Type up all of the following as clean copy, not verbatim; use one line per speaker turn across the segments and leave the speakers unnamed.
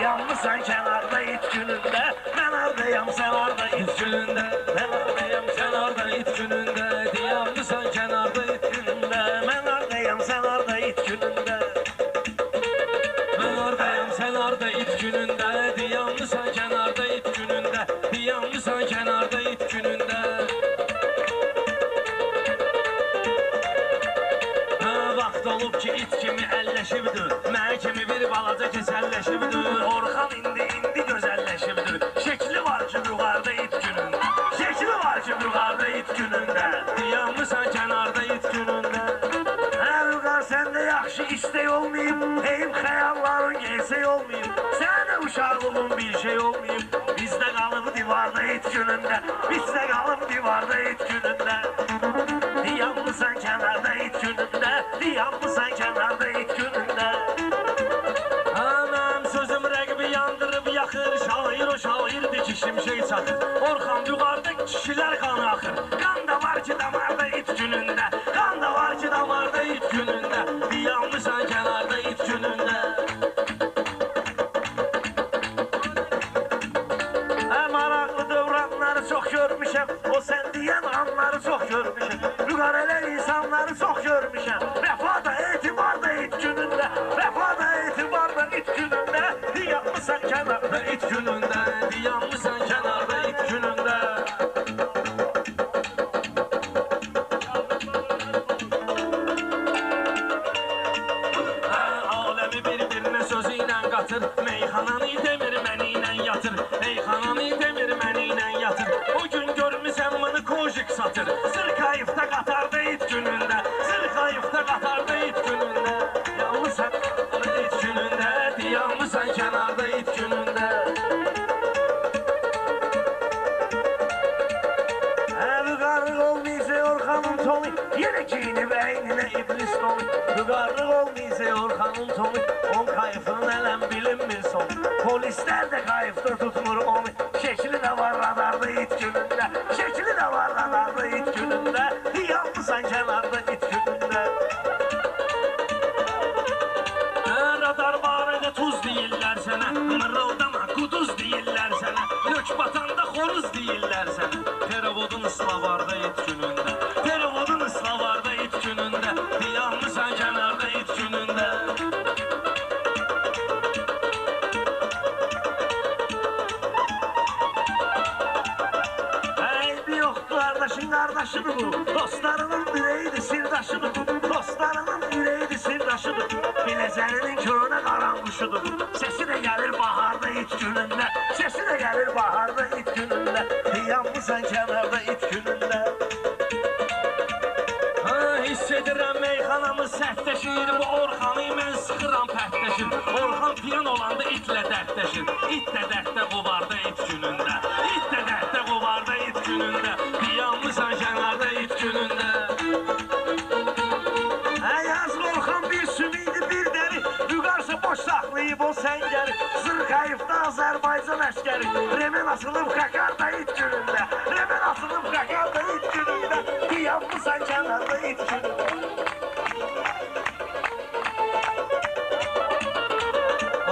Yanmısan kenarda it gününde, ben ardayam sen orada it gününde. Ben ardayam sen orada it gününde, yanmısan kenarda it gününde. Ben ardayam sen orada it gününde. Ben oradayam sen orada it gününde, yanmısan kenarda it gününde. Yanmısan kenarda it gününde. Vaxt olub ki it kimi əlləşibdir, mən kimi bir balaca kəsəlləşibdir. Orxan indi gözəlləşibdir, şəkli var ki yuxarda it günündə. Şəkli var ki yuxarda it günündə, yanmısan kənarda it günündə. Vüqar səndə yaxşı istək olmayıb, heyim xəyalların gelsək olmayıb. Sənə uşaqlığın bir şey olmayıb, bizdə qalıb divarda it günündə. Bizdə qalıb divarda it günündə. Yanmısan kənarda it günündə, yanmısan kənarda it günündə. Anam sözüm rəqbi yandırıb yaxır, şair o şairdir ki şimşək çatır. Orxan yuxarda kişilər qanı axır, qan da var ki damarda it günündə. Qan da var ki damarda it günündə, yanmısan kənarda it günündə. Maraqlı dövranları çox görmüşəm, o sən deyən anları çox görmüşəm. Vüqar elə insanları çox görmüşəm, vəfa da etibar da it günündə. Vəfa da etibar da it günündə, yanmısan kənarda it günündə. Yanmısan kənarda it günündə. Aləmi bir-birinə sözü ilə qatır, meyxananı demir məni ilə yatır. Meyxananı demir məni ilə yatır, o gün görmüsən məni kojik satır. Zırkayıfda qatarda it günündə, zırkayıfda qatarda it günündə. Yanmısan it günündə, yanmısan kənarda it günündə. Vüqarlıq olmayacaq Orxanın tonu, yenə giyinib əyninə iblis dolu. Vüqarlıq olmayacaq Orxanın tonu, on kayıfın ələm bilinmir son. Polislər də kayıfdır tutmur onu, şəkli də var radarda it günündə. Şəkli də var radarda it günündə, yanmısan kənarda it günündə. Radar barədə tuz deyirlər sənə, mırıldama quduz deyirlər sənə. Lök batanda xoruz deyirlər sənə, Perevodun ıslavarda it günündə. Perevodun ıslavarda it günündə, yanmısan kənarda it günündə. Qardaşıdır bu, dostlarının ürəyidir, sirdaşıdır bu. Dostlarının ürəyidir, sirdaşıdır. Biləcərinin körünə qaranquşudur bu. Səsi də gəlir baharda it günündə. Səsi də gəlir baharda it günündə. Yanmısan kənarda it günündə. Hiss edirəm meyxanamız sərtləşir, bu Orxanı mən sıxıram pərtləşir. Orxan piyan olanda itlə dərdləşir, it də dərddə quvarda it günündə. İt də dərddə quvarda it günündə, yanmısan kənarda it günündə. Yazıq Orxan bir sümüydü bir dəri, Vüqarsa boş saxlayıb o səngəri. Zırkayıfda Azərbaycan əskəri, remen asılıb qakarda it günündə. Remen asılıb qakarda it günündə, yanmısan kənarda it günündə.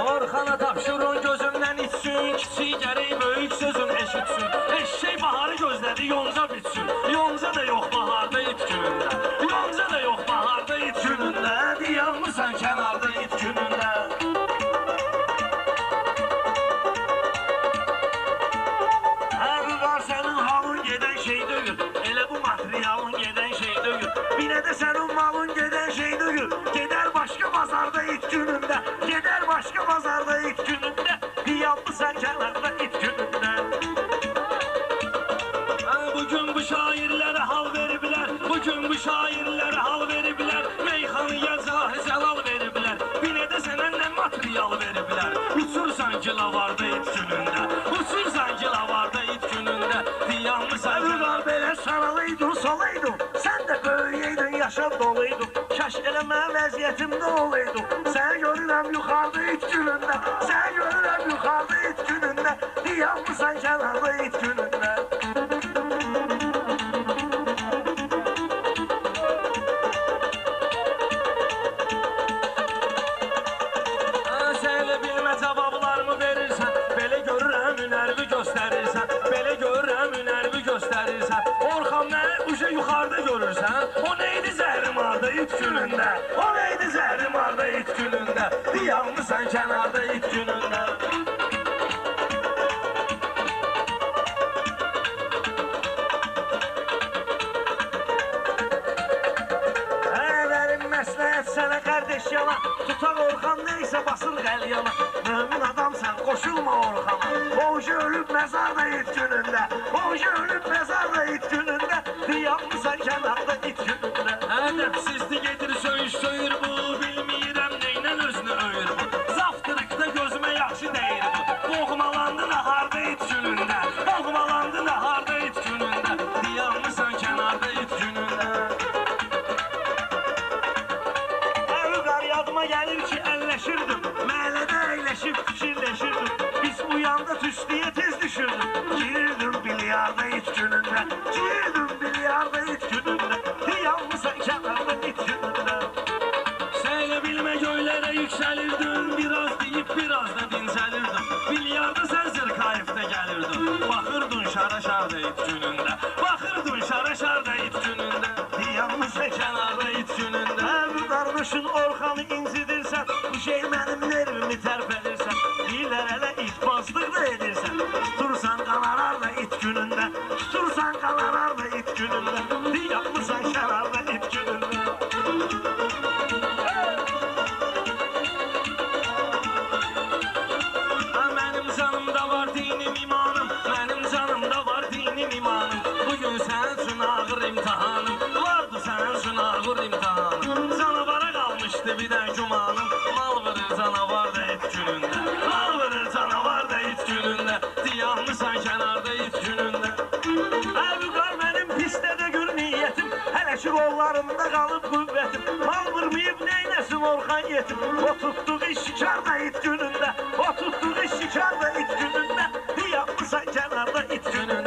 Orxana tapşırın gözümdən içsin, kiçik gərək böyük sözün eşitsin. Eşşək baharı gözlədi yonca bitsin, yonca da yox baharda it günündə. Yonca da yox baharda it günündə, yanmısan kənarda it günündə. Vüqar sənin halın gedən şey deyil, elə bu materialın gedən şey deyil. Binə də sənin malın gedən şey deyil, gedər başqa bazarda it günündə. Gedər başqa bazarda it günündə, yanmısan kənarda it günündə. Bugün bu şairlərə hal veriblər, bugün bu şairlərə hal veriblər. Meyxanıya cəlal veriblər, binə də sənə nə material veriblər. Uçursan ki lavarda it günündə, uçursan ki lavarda it günündə, yanmısan kənarda. Belə saralaydın, solaydın, sən də böyüyeydin, yaşam dolaydın. Kaş elə mən vəziyyətimdə olaydın, səni görürəm yuxarda it günündə. Səni görürəm yuxarda it günündə, yanmısan kənarda it günündə. kənarda it günündə. O neydi zəhrim arda it günündə. Yanmısan kənarda it günündə. Sənə qardeş yana, tutaq Orxan neysə basır qəlyana. Mömin adamsan, qoşulma Orxana. Boğuşu ölüb məzarda it günündə. Boğuşu ölüb məzarda it günündə. Yanmısan kənarda it günündə. Ədəbsizlik gedir, söyür bu. Bilmirəm neynən özünü öyür bu. Zaftırıqda gözümə yaxşı deyir bu. Boğmalandı naharda it günündə. Boğmalandı naharda it günündə. Yanmısan kənarda it günündə. Yadıma gəlir ki, əlləşirdim. Məhəllədə əyləşib fikirləşirdim. Biz uyanda tüstüyə tez düşürdüm. Girirdim bilyarda it günündə. Girirdim bilyarda it günündə. Yanmısan kənarda it günündə. Səylə bilmə göylərə yüksəlirdim. Biraz deyib, biraz da dincəlirdim. Bilyarda sən zırkayıfda gəlirdin. Baxırdın şara-şarda it günündə. Baxırdın şara-şarda it günündə. Yanmısan kənarda it günündə. Qardaşın Orxanı incidirsən, bu şey mənim nervimi tərpədirsən. Deyirlər hələ itbazlıq da edirsən. Tutursan qalarar da it günündə. Tutursan qalarar da it günündə. Yapmısan kənarda it günündə. Mənim canımda var dinim imanım. Mənim canımda var dinim imanım. Bugün sənin üçün ağır imtihanım. Vardı sənin üçün ağır imtihanım. Bir də gümanım, mal verir canavar da it günündə. Mal verir canavar da it günündə. Yanmısan kənarda it günündə. Əvqar mənim pisdə gör niyyətim. Hələ ki qollarımda qalıb qüvvətim. Mal vurmayıb neynəsin Orxan yetim. O tutduğu şikar da it günündə. O tutduğu şikar da it günündə. Yanmısan kənarda it günündə.